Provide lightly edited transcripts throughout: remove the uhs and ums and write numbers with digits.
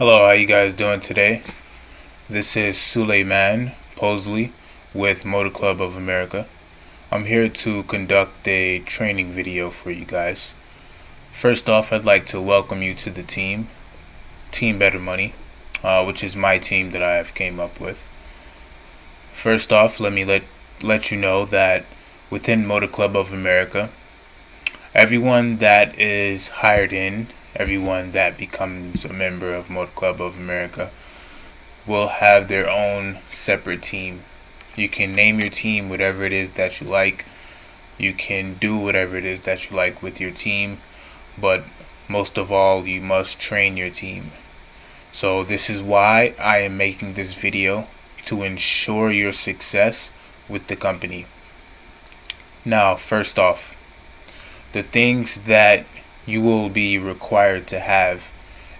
Hello, how you guys doing today? This is Suleiman Posley with Motor Club of America. I'm here to conduct a training video for you guys. First off, I'd like to welcome you to the Team Better Money, which is my team that I have came up with. First off, let me let you know that within Motor Club of America, everyone that is hired in, everyone that becomes a member of Motor Club of America will have their own separate team. You can name your team whatever it is that you like. You can do whatever it is that you like with your team, but most of all, you must train your team. So this is why I am making this video, to ensure your success with the company. Now, first off, the things that you will be required to have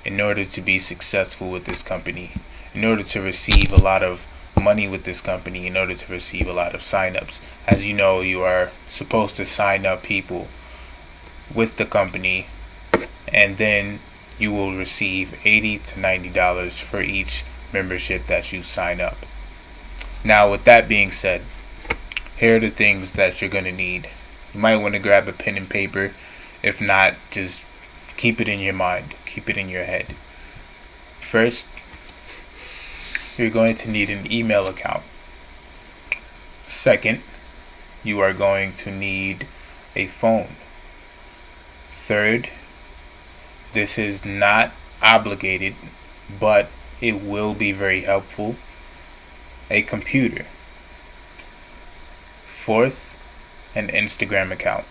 in order to be successful with this company, in order to receive a lot of money with this company, in order to receive a lot of sign-ups. As you know, you are supposed to sign up people with the company, and then you will receive $80 to $90 for each membership that you sign up. Now, with that being said, here are the things that you're going to need. You might want to grab a pen and paper. If not, just keep it in your mind, keep it in your head. First, you're going to need an email account. Second, you are going to need a phone. Third, this is not obligated, but it will be very helpful, a computer. Fourth, an Instagram account.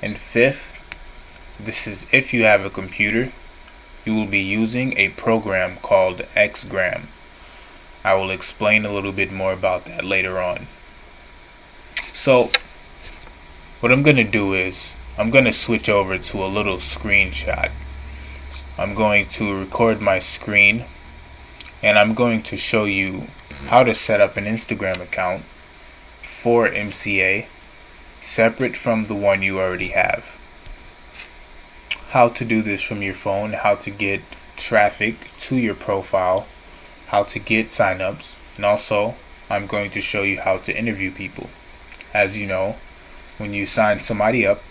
And fifth, this is if you have a computer, you will be using a program called Xgram. I will explain a little bit more about that later on. So, what I'm going to do is, I'm going to switch over to a little screenshot. I'm going to record my screen, and I'm going to show you how to set up an Instagram account for MCA, separate from the one you already have. How to do this from your phone, how to get traffic to your profile, how to get signups, and also I'm going to show you how to interview people. As you know, when you sign somebody up,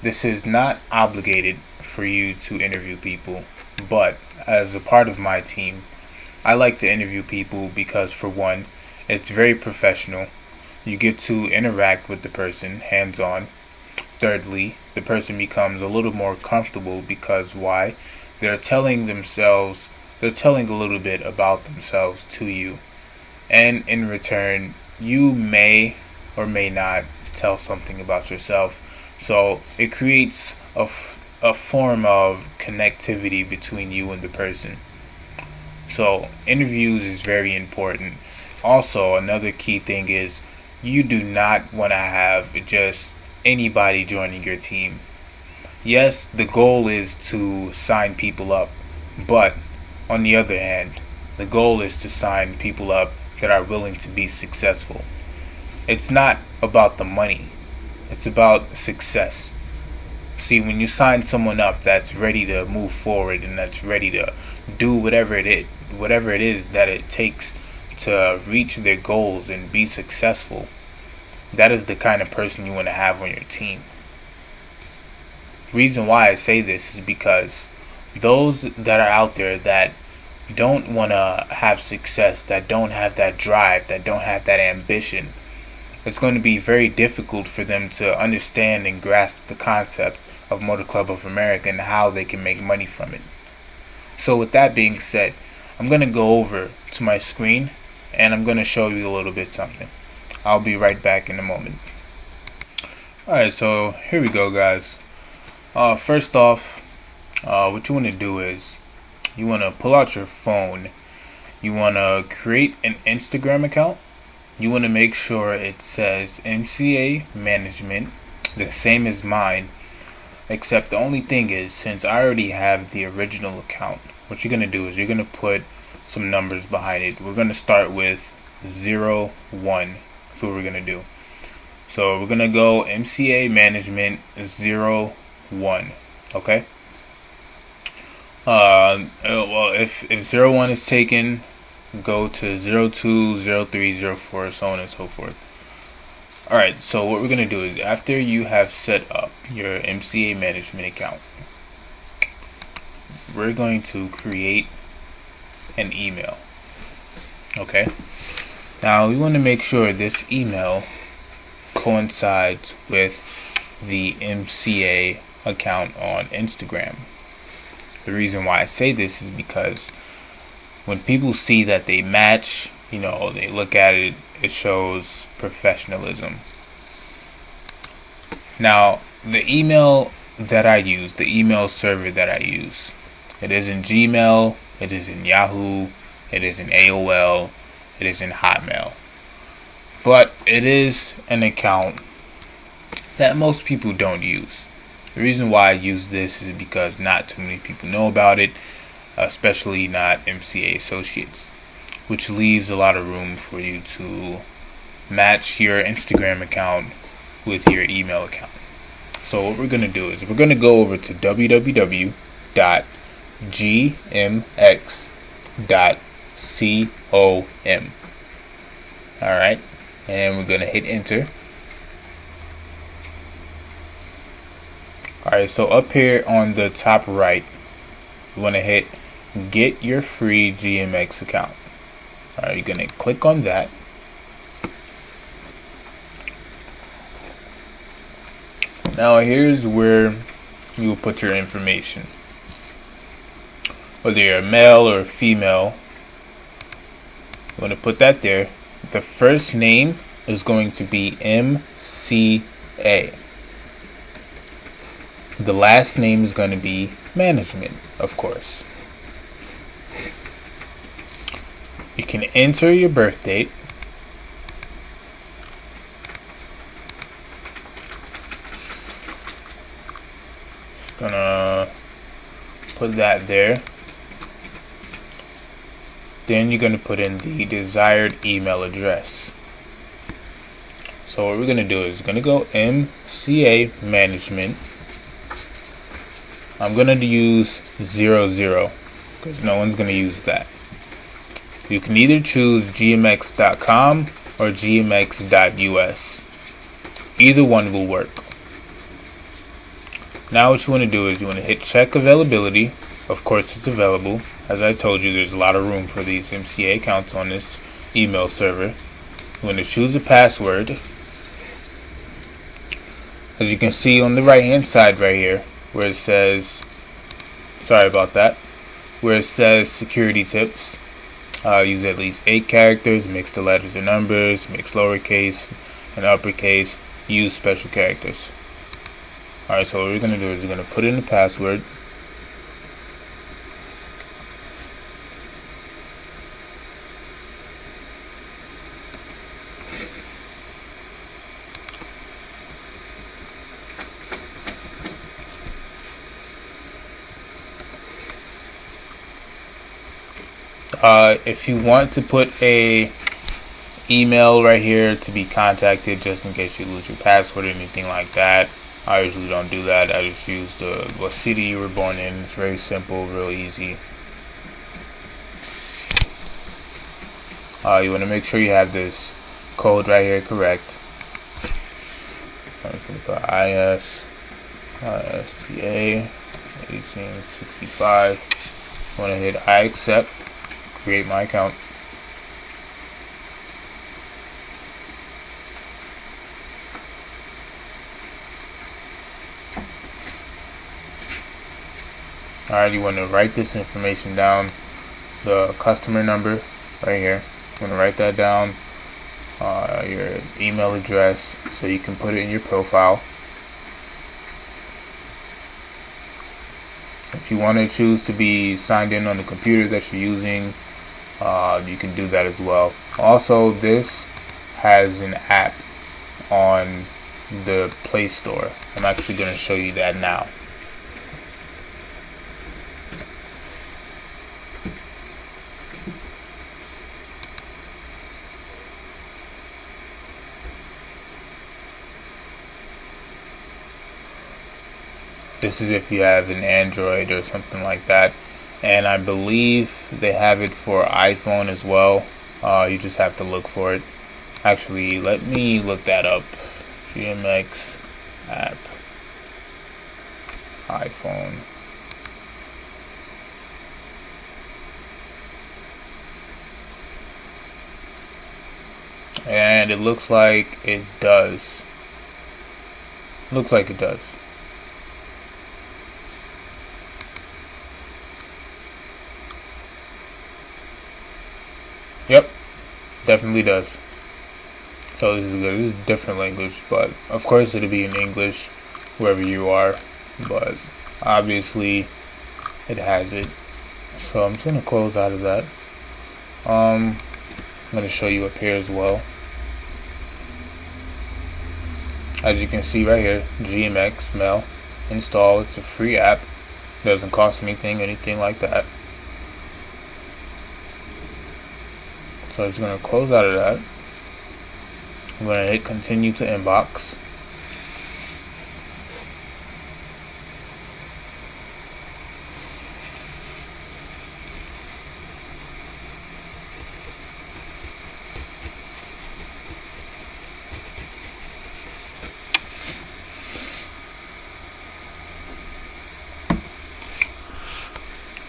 this is not obligated for you to interview people, but as a part of my team, I like to interview people because, for one, it's very professional. You get to interact with the person hands-on. Thirdly, the person becomes a little more comfortable because why? They're telling a little bit about themselves to you. And in return, you may or may not tell something about yourself. So it creates a form of connectivity between you and the person. So interviews is very important. Also, another key thing is, you do not want to have just anybody joining your team. Yes, the goal is to sign people up, but on the other hand, the goal is to sign people up that are willing to be successful. It's not about the money, it's about success. See, when you sign someone up that's ready to move forward and that's ready to do whatever it is that it takes to reach their goals and be successful, that is the kind of person you want to have on your team. Reason why I say this is because those that are out there that don't want to have success, that don't have that drive, that don't have that ambition, it's going to be very difficult for them to understand and grasp the concept of Motor Club of America and how they can make money from it. So with that being said, I'm going to go over to my screen and I'm going to show you a little bit something. I'll be right back in a moment. Alright, so here we go, guys. First off, what you want to do is, you want to pull out your phone. You want to create an Instagram account. You want to make sure it says MCA Management, the same as mine, except the only thing is, since I already have the original account, what you're going to do is you're going to put some numbers behind it. We're going to start with 01. That's what we're going to do. So we're going to go MCA Management 01. Okay? Well, if 01 is taken, go to 02, 03, 04, so on and so forth. Alright, so what we're going to do is after you have set up your MCA management account, we're going to create an email. Okay? Now we want to make sure this email coincides with the MCA account on Instagram. The reason why I say this is because when people see that they match, they look at it, it shows professionalism. Now, the email that I use, the email server that I use, it isn't Gmail, it isn't Yahoo, it isn't AOL, it isn't Hotmail. But it is an account that most people don't use. The reason why I use this is because not too many people know about it, especially not MCA associates, which leaves a lot of room for you to match your Instagram account with your email account. So what we're going to do is we're going to go over to www.gmx.com. Alright, and we're going to hit enter. Alright, so up here on the top right, you want to hit get your free GMX account. Alright, you're going to click on that. Now here's where you will put your information. Whether you're a male or a female, you want to put that there. The first name is going to be MCA. The last name is going to be management, of course. You can enter your birth date. Just gonna put that there. Then you're gonna put in the desired email address. So what we're gonna do is gonna go MCA management. I'm gonna use 00 because no one's gonna use that. You can either choose gmx.com or gmx.us. Either one will work. Now what you want to do is you want to hit check availability. Of course it's available. As I told you, there's a lot of room for these MCA accounts on this email server. You want to choose a password. As you can see on the right hand side right here, where it says, sorry about that, where it says security tips, use at least 8 characters, mix the letters and numbers, mix lowercase and uppercase, use special characters. Alright, so what we're going to do is we're going to put in the password. If you want to put a email right here to be contacted just in case you lose your password or anything like that, I usually don't do that. I just use what city you were born in. It's very simple, real easy. You want to make sure you have this code right here correct. I'm just going to put ISTA 1865. I want to hit I accept. Create my account. Alright, you want to write this information down. The customer number right here. You want to write that down. Your email address so you can put it in your profile. If you want to choose to be signed in on the computer that you're using, you can do that as well. Also, this has an app on the Play Store. I'm actually going to show you that now. This is if you have an Android or something like that. and I believe they have it for iPhone as well. You just have to look for it. Actually, let me look that up. GMX app iPhone. And it looks like it does. Looks like it does. Yep, definitely does. So this is good. This is a different language, but of course it'll be in English wherever you are. But obviously it has it. So I'm just gonna close out of that. I'm gonna show you up here as well. As you can see right here, GMX Mail install. It's a free app. Doesn't cost anything like that. So I'm just gonna close out of that. I'm gonna hit continue to inbox.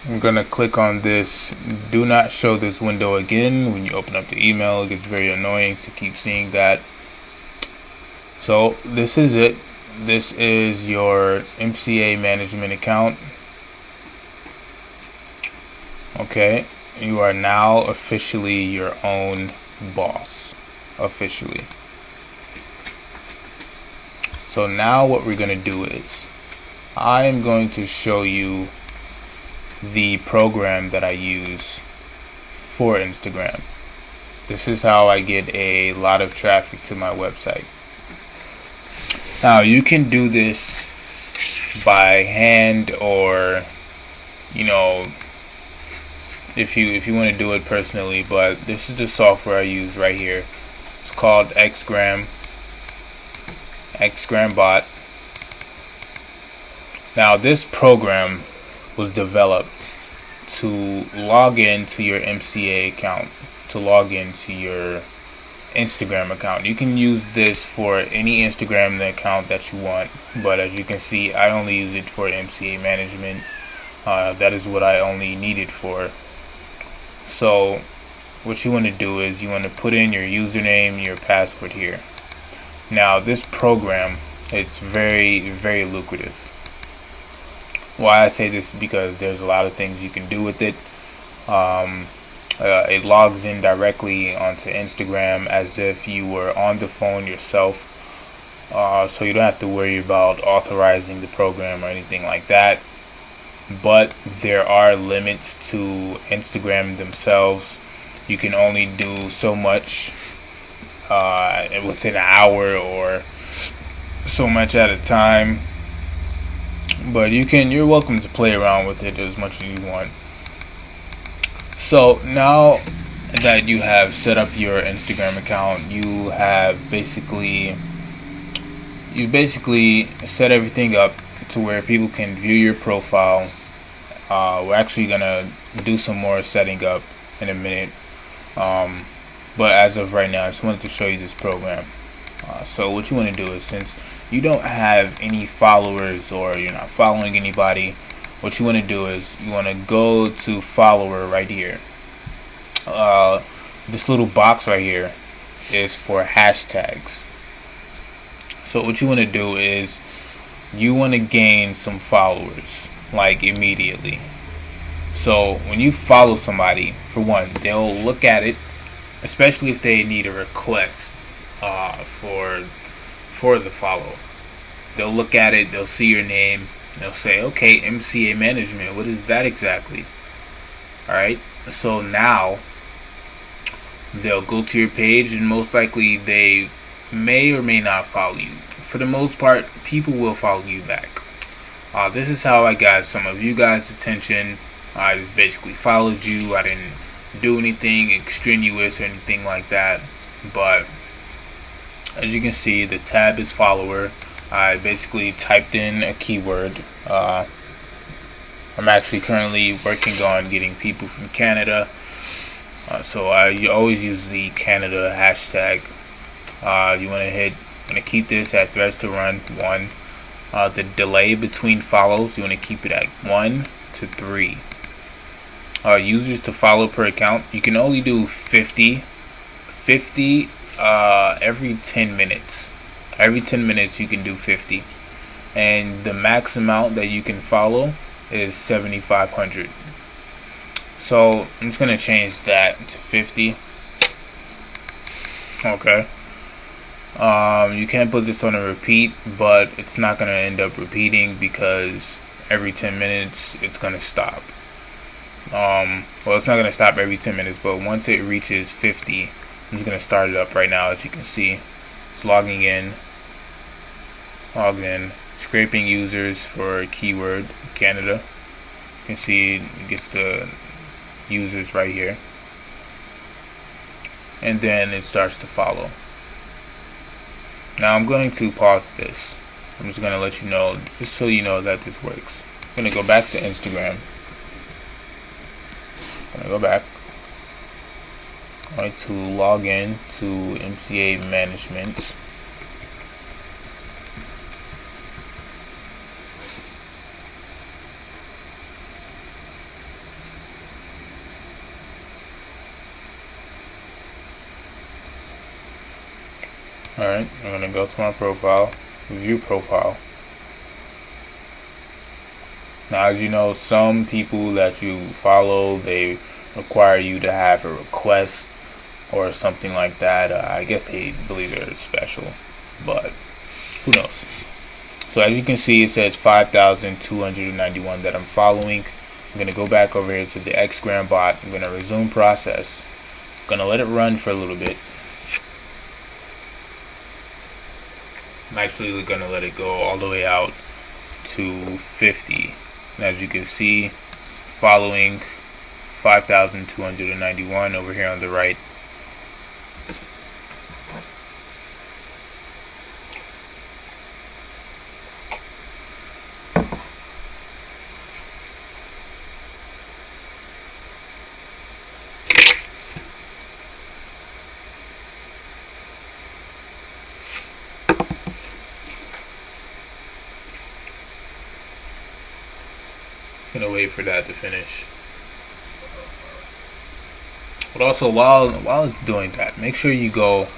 I'm gonna click on this do not show this window again. When you open up the email, it gets very annoying to keep seeing that. So this is it. This is your MCA management account. Okay, you are now officially your own boss. Officially. So now what we're gonna do is I am going to show you the program that I use for Instagram. This is how I get a lot of traffic to my website. Now you can do this by hand, or if you want to do it personally, but this is the software I use right here. It's called Xgram Bot. Now this program was developed to log into your MCA account, to log into your Instagram account. You can use this for any Instagram account that you want, but as you can see, I only use it for MCA management. That is what I only need it for. So what you want to do is you want to put in your username, your password here. Now this program, it's very, very lucrative. Why I say this is because there's a lot of things you can do with it. It logs in directly onto Instagram as if you were on the phone yourself, so you don't have to worry about authorizing the program or anything like that. But there are limits to Instagram themselves. You can only do so much within an hour, or so much at a time. But you're welcome to play around with it as much as you want. So now that you have set up your Instagram account, you basically set everything up to where people can view your profile. We're actually gonna do some more setting up in a minute, but as of right now, I just wanted to show you this program. So what you want to do is, since you don't have any followers or you're not following anybody, what you want to do is you want to go to follower right here. This little box right here is for hashtags. So what you want to do is you want to gain some followers, like immediately. So when you follow somebody, for one, they'll look at it, especially if they need a request for the follow. They'll look at it, they'll see your name, they'll say, okay, MCA management, what is that exactly? Alright, so now they'll go to your page, and most likely they may or may not follow you. For the most part, people will follow you back. This is how I got some of you guys' attention. I just basically followed you. I didn't do anything extraneous or anything like that, but as you can see, the tab is follower. I basically typed in a keyword, I'm actually currently working on getting people from Canada, so I always use the Canada hashtag. You want to keep this at threads to run 1. The delay between follows, you want to keep it at 1 to 3. Users to follow per account, you can only do 50 every 10 minutes. Every 10 minutes you can do 50, and the max amount that you can follow is 7,500. So I'm just gonna change that to 50. Okay. You can put this on a repeat, but it's not gonna end up repeating because every 10 minutes it's gonna stop. Well, it's not gonna stop every 10 minutes, but once it reaches 50, I'm just gonna start it up right now. As you can see, it's logged in, scraping users for keyword Canada. You can see it gets the users right here, and then it starts to follow. Now I'm going to pause this. I'm just gonna let you know, just so you know that this works. I'm gonna go back to Instagram. I'm gonna go back. I'm going to log in to MCA Management. Alright, I'm going to go to my profile, view profile. Now, as you know, some people that you follow, they require you to have a request or something like that. I guess they believe they're special, but who knows. So as you can see, it says 5,291 that I'm following. I'm going to go back over here to the Xgram bot. I'm going to resume process. I'm going to let it run for a little bit. I'm actually going to let it go all the way out to 50. And as you can see, following 5,291 over here on the right. Gonna wait for that to finish. But also, while it's doing that, make sure you go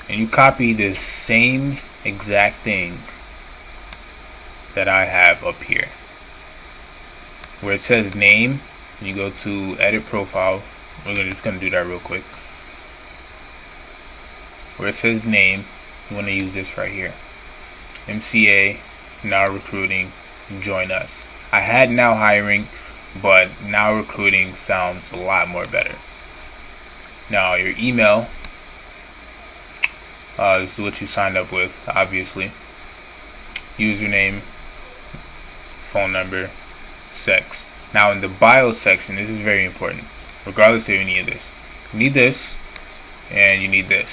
and you copy this same exact thing that I have up here, where it says name. And you go to edit profile. We're just gonna do that real quick. Where it says name, you want to use this right here. MCA now recruiting. Join us. I had now hiring, but now recruiting sounds a lot more better. Now your email, this is what you signed up with, obviously. Username, phone number, sex. Now in the bio section, this is very important, regardless of any of this. You need this, and you need this.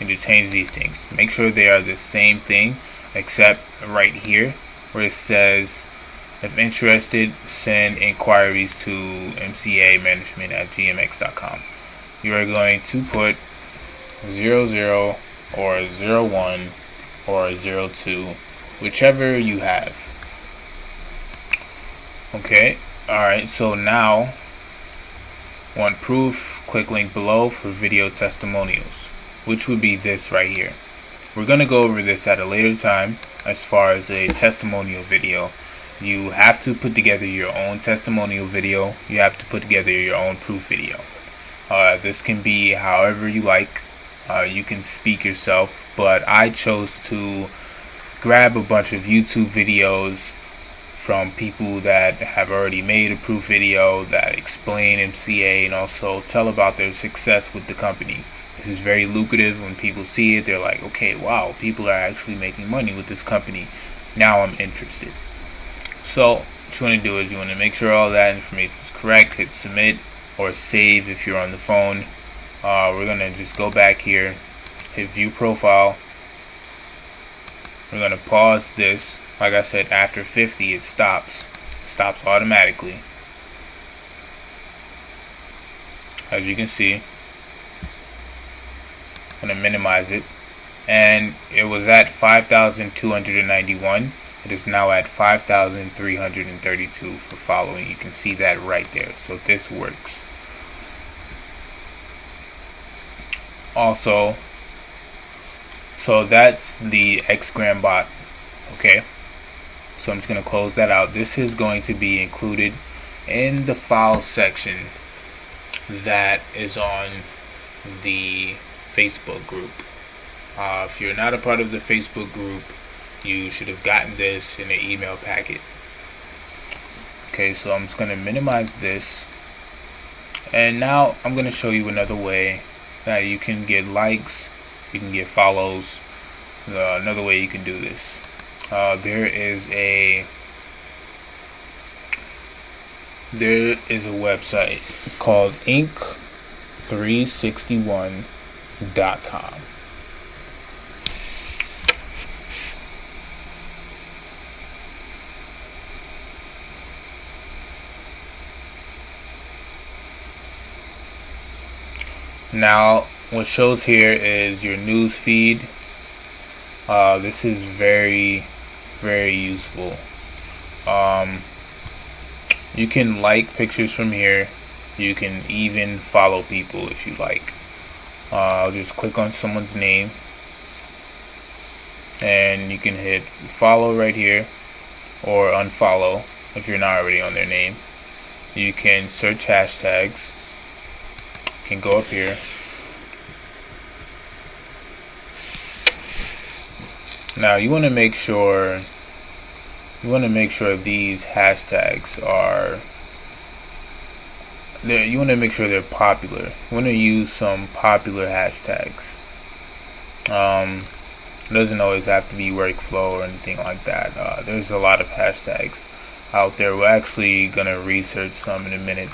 You need to change these things. Make sure they are the same thing, except right here, where it says, if interested, send inquiries to mcamanagement@gmx.com. You are going to put 00 or 01 or 02, whichever you have. Okay, alright, so now, want proof, click link below for video testimonials, which would be this right here. We're going to go over this at a later time as far as a testimonial video. You have to put together your own testimonial video. You have to put together your own proof video. This can be however you like. You can speak yourself, but I chose to grab a bunch of YouTube videos from people that have already made a proof video that explain MCA and also tell about their success with the company. This is very lucrative. When people see it, they're like, okay, wow, people are actually making money with this company. Now I'm interested. So what you want to do is you want to make sure all that information is correct. Hit submit or save if you're on the phone. We're going to just go back here, hit view profile. We're going to pause this. Like I said, after 50 it stops. It's stops automatically. As you can see, I'm going to minimize it, and it was at 5,291. It is now at 5,332 for following. You can see that right there. So this works. Also, so that's the Xgram bot. Okay, so I'm just going to close that out. This is going to be included in the file section that is on the Facebook group. If you're not a part of the Facebook group, you should have gotten this in an email packet. Okay, so I'm just going to minimize this, and now I'm going to show you another way that you can get likes, you can get follows. Another way you can do this. There is a website called Inc361.com. Now, what shows here is your news feed. This is very, very useful. You can like pictures from here. You can even follow people if you like. I'll just click on someone's name, and you can hit follow right here, or unfollow if you're not already on their name. You can search hashtags. You can go up here. Now you want to make sure these hashtags are there. You want to make sure they're popular. You want to use some popular hashtags. It doesn't always have to be workflow or anything like that. There's a lot of hashtags out there. We're actually gonna research some in a minute,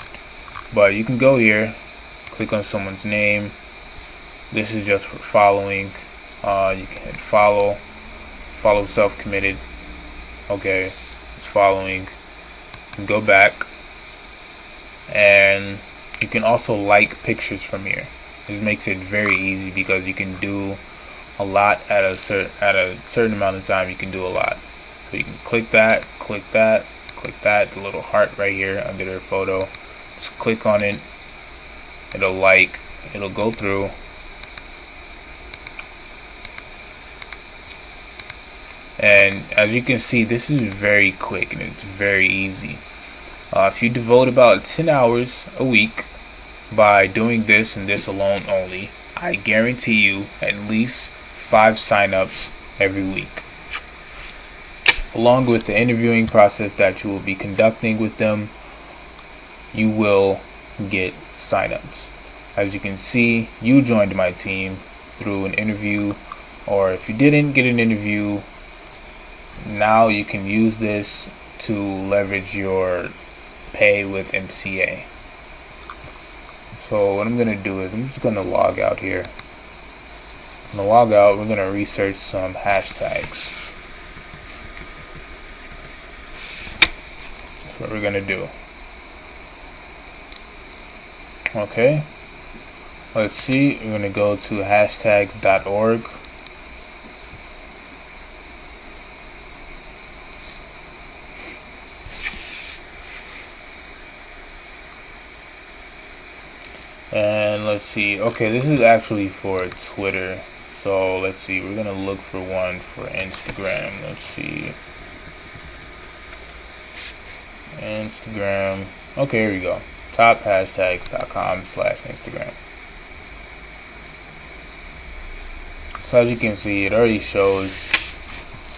but you can go here, click on someone's name. This is just for following. You can hit follow self-committed. Okay, it's following. You can go back, and you can also like pictures from here. This makes it very easy because you can do a lot at a certain amount of time. You can do a lot. So you can click that, the little heart right here under their photo. Just click on it. It'll go through. And as you can see, this is very quick and it's very easy. If you devote about 10 hours a week by doing this and this alone only, I guarantee you at least 5 signups every week. Along with the interviewing process that you will be conducting with them, you will get signups. As you can see, you joined my team through an interview, or if you didn't get an interview, now you can use this to leverage your pay with MCA. So what I'm going to do is I'm just going to log out here. I'm going to log out. We're going to research some hashtags. That's what we're going to do. Okay. Let's see. We're going to go to hashtags.org. And let's see. Okay, this is actually for Twitter. So let's see. We're gonna look for one for Instagram. Let's see. Instagram. Okay, here we go. tophashtags.com/Instagram. So as you can see, it already shows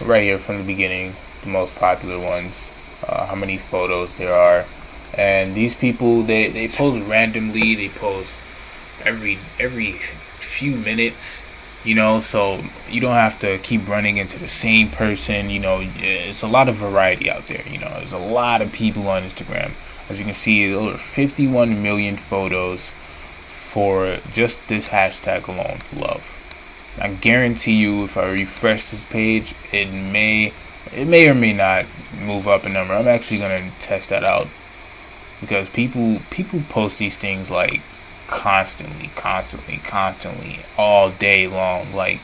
right here from the beginning the most popular ones, how many photos there are. And these people, they post randomly. They post every few minutes, so you don't have to keep running into the same person. It's a lot of variety out there. There's a lot of people on Instagram. As you can see, over 51 million photos for just this hashtag alone, love. I guarantee you, if I refresh this page, it may It may or may not move up in number. I'm actually gonna test that out because people post these things like constantly all day long. Like,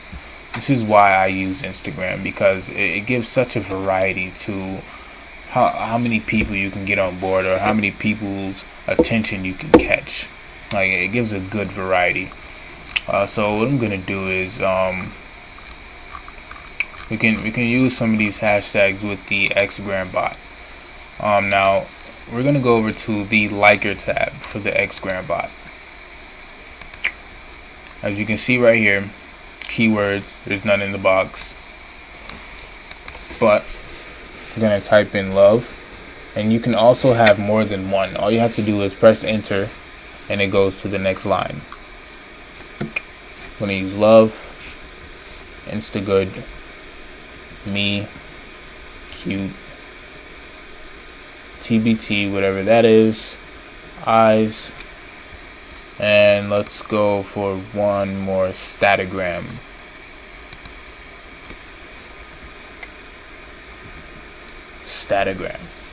this is why I use Instagram, because it gives such a variety to how many people you can get on board, or how many people's attention you can catch. Like, it gives a good variety. So what I'm gonna do is we can use some of these hashtags with the Xgram bot. Now we're gonna go over to the liker tab for the Xgram bot. As you can see right here, keywords, there's none in the box, but I'm gonna type in love, and you can also have more than one. All you have to do is press enter and it goes to the next line. I'm gonna use love, Instagood, me, cute, TBT, whatever that is, eyes, and let's go for one more, statagram.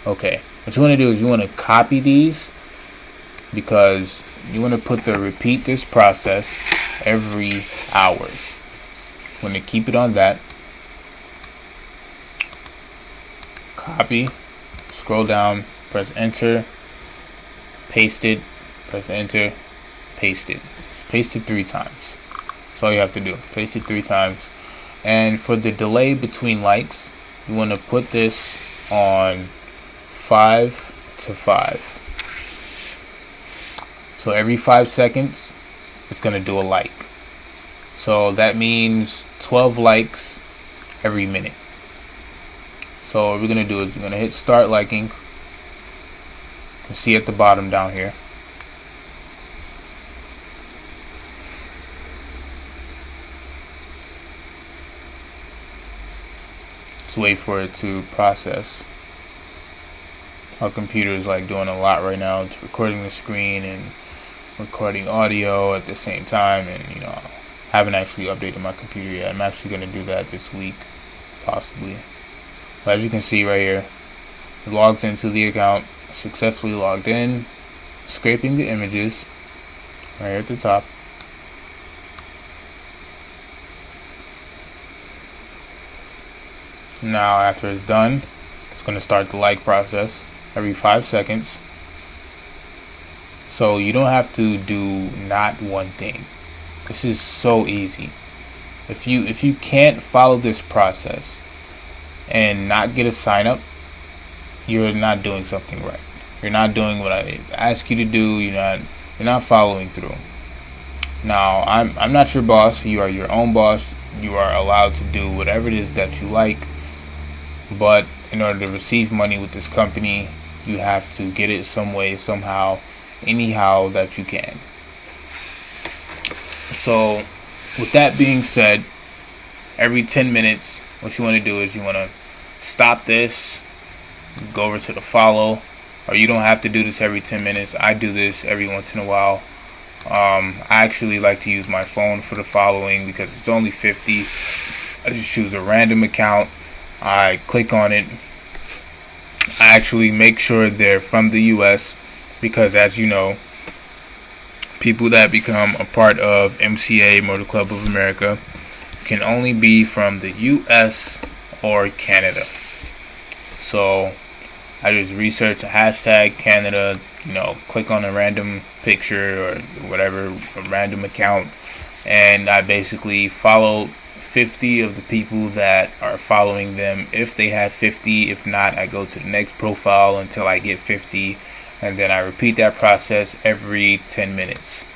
Okay, what you want to do is you want to copy these, because you want to put the repeat this process every hour. You want to keep it on that. Copy, scroll down, press enter, paste it, press enter, paste it. Paste it 3 times. That's all you have to do. Paste it 3 times. And for the delay between likes, you want to put this on 5 to 5. So every 5 seconds, it's going to do a like. So that means 12 likes every minute. So what we're going to do is we're going to hit start liking. You can see at the bottom down here. Let's wait for it to process. Our computer is like doing a lot right now. It's recording the screen and recording audio at the same time, and haven't actually updated my computer yet. I'm actually going to do that this week, possibly. But as you can see right here, it logs into the account, successfully logged in, scraping the images right here at the top. Now after it's done, it's going to start the like process every 5 seconds. So you don't have to do not one thing. This is so easy. If you can't follow this process and not get a sign up, you're not doing something right. You're not doing what I ask you to do. You're not following through. Now I'm not your boss. You are your own boss. You are allowed to do whatever it is that you like. But in order to receive money with this company, you have to get it some way, somehow, anyhow that you can. So with that being said, every 10 minutes, what you want to do is you want to stop this, go over to the follow, or you don't have to do this every 10 minutes. I do this every once in a while. I actually like to use my phone for the following because it's only 50. I just choose a random account. I click on it. I actually make sure they're from the US, because as you know, people that become a part of MCA, Motor Club of America, can only be from the US or Canada. So I just research a hashtag Canada, click on a random picture or whatever, a random account, and I basically follow 50 of the people that are following them, if they have 50. If not, I go to the next profile until I get 50, and then I repeat that process every 10 minutes.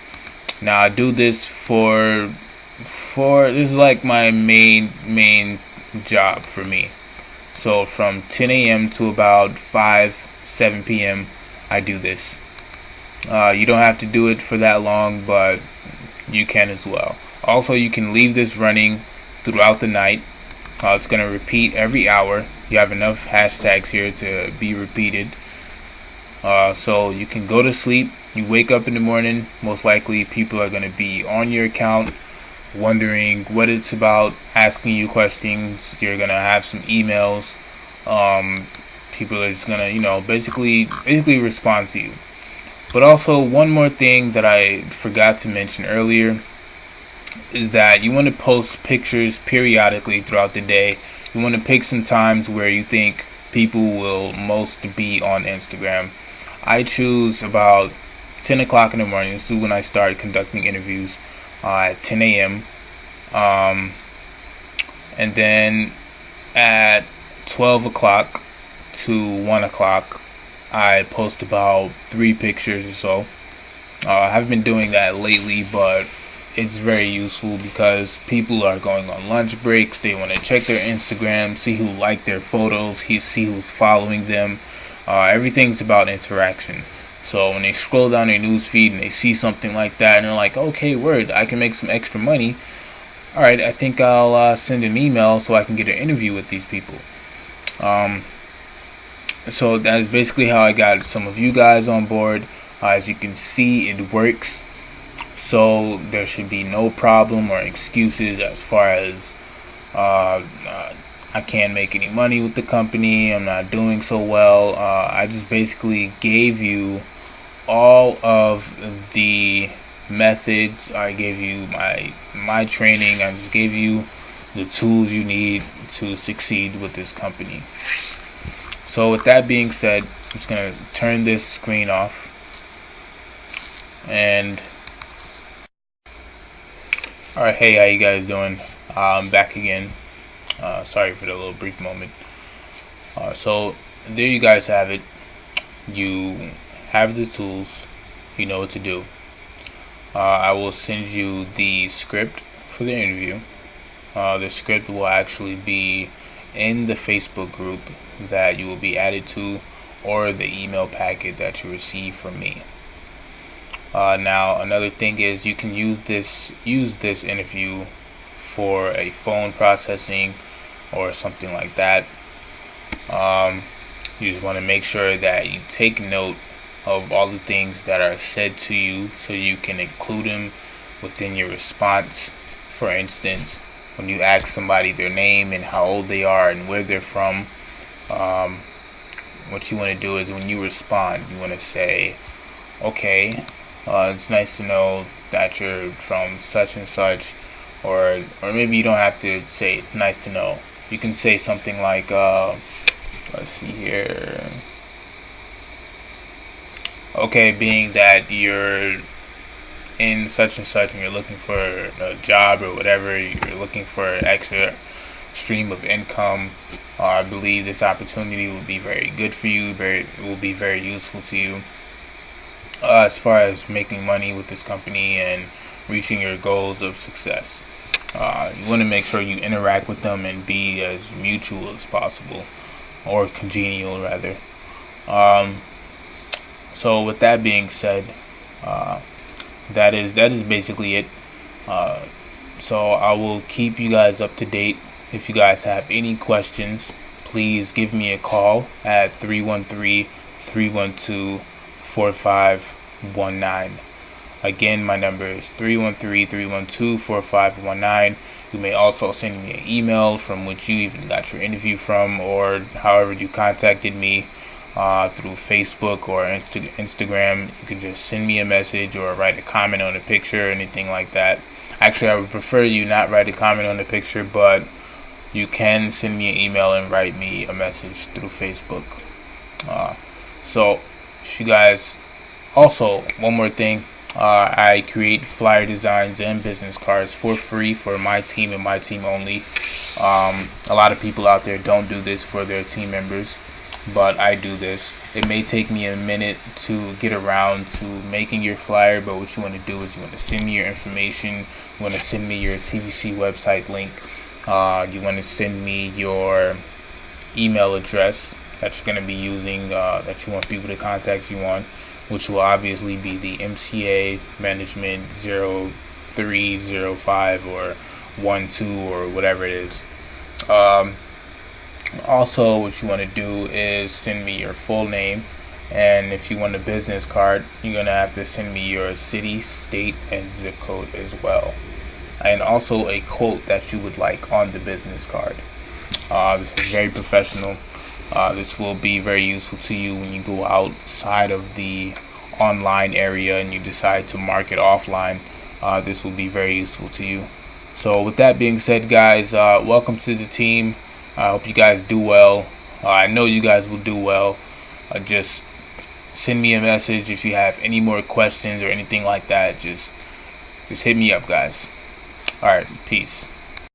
Now I do this for this is like my main job for me. So from 10 a.m. to about 7 p.m. I do this. You don't have to do it for that long, but you can as well. Also, you can leave this running throughout the night. It's going to repeat every hour. You have enough hashtags here to be repeated. So you can go to sleep. You wake up in the morning, most likely people are going to be on your account wondering what it's about, asking you questions. You're going to have some emails. Um, People are just gonna, basically respond to you. But also, one more thing that I forgot to mention earlier is that you want to post pictures periodically throughout the day. You want to pick some times where you think people will most be on Instagram. I choose about 10 o'clock in the morning. This is when I start conducting interviews at 10 a.m. Um, and then at 12 o'clock to 1 o'clock, I post about 3 pictures or so. I haven't been doing that lately, but it's very useful because people are going on lunch breaks. They want to check their Instagram, see who liked their photos, see who's following them. Everything's about interaction. So when they scroll down their news feed and they see something like that, and they're like, okay, word, I can make some extra money. Alright, I think I'll send an email so I can get an interview with these people. So that is basically how I got some of you guys on board. As you can see, it works. So there should be no problem or excuses as far as I can't make any money with the company, I'm not doing so well. I just basically gave you all of the methods. I gave you my training. I just gave you the tools you need to succeed with this company. So with that being said, I'm just going to turn this screen off. And alright, hey, how you guys doing? I'm back again. Sorry for the little brief moment. So there you guys have it. You have the tools. You know what to do. I will send you the script for the interview. The script will actually be in the Facebook group that you will be added to, or the email packet that you receive from me. Now another thing is you can use this interview for a phone processing or something like that. You just want to make sure that you take note of all the things that are said to you so you can include them within your response. For instance, when you ask somebody their name and how old they are and where they're from, what you want to do is when you respond, you want to say, okay, it's nice to know that you're from such and such, or maybe you don't have to say it's nice to know. You can say something like, let's see here. Okay, being that you're in such and such and you're looking for a job or whatever, you're looking for an extra stream of income, I believe this opportunity will be very good for you. It will be very useful to you as far as making money with this company and reaching your goals of success. You want to make sure you interact with them and be as mutual as possible, or congenial rather. So with that being said, that is basically it. So I will keep you guys up to date. If you guys have any questions, please give me a call at 313-312-4519. Again, my number is 313-312-4519. You may also send me an email from which you even got your interview from, or however you contacted me through Facebook or Instagram. You can just send me a message or write a comment on a picture or anything like that. Actually, I would prefer you not write a comment on the picture, but you can send me an email and write me a message through Facebook. So, if you guys, also, one more thing, I create flyer designs and business cards for free for my team and my team only. A lot of people out there don't do this for their team members, but I do this. It may take me a minute to get around to making your flyer, but what you want to do is you want to send me your information. You want to send me your TVC website link. You want to send me your email address that you're going to be using, that you want people to contact you on, which will obviously be the MCA Management 0305 or 12 or whatever it is. Also, what you want to do is send me your full name, and if you want a business card, you're going to have to send me your city, state, and zip code as well, and also a quote that you would like on the business card. This is very professional. This will be very useful to you when you go outside of the online area and you decide to market offline. This will be very useful to you. So with that being said, guys, welcome to the team. I hope you guys do well. I know you guys will do well. Just send me a message if you have any more questions or anything like that. Just hit me up, guys. Alright, peace.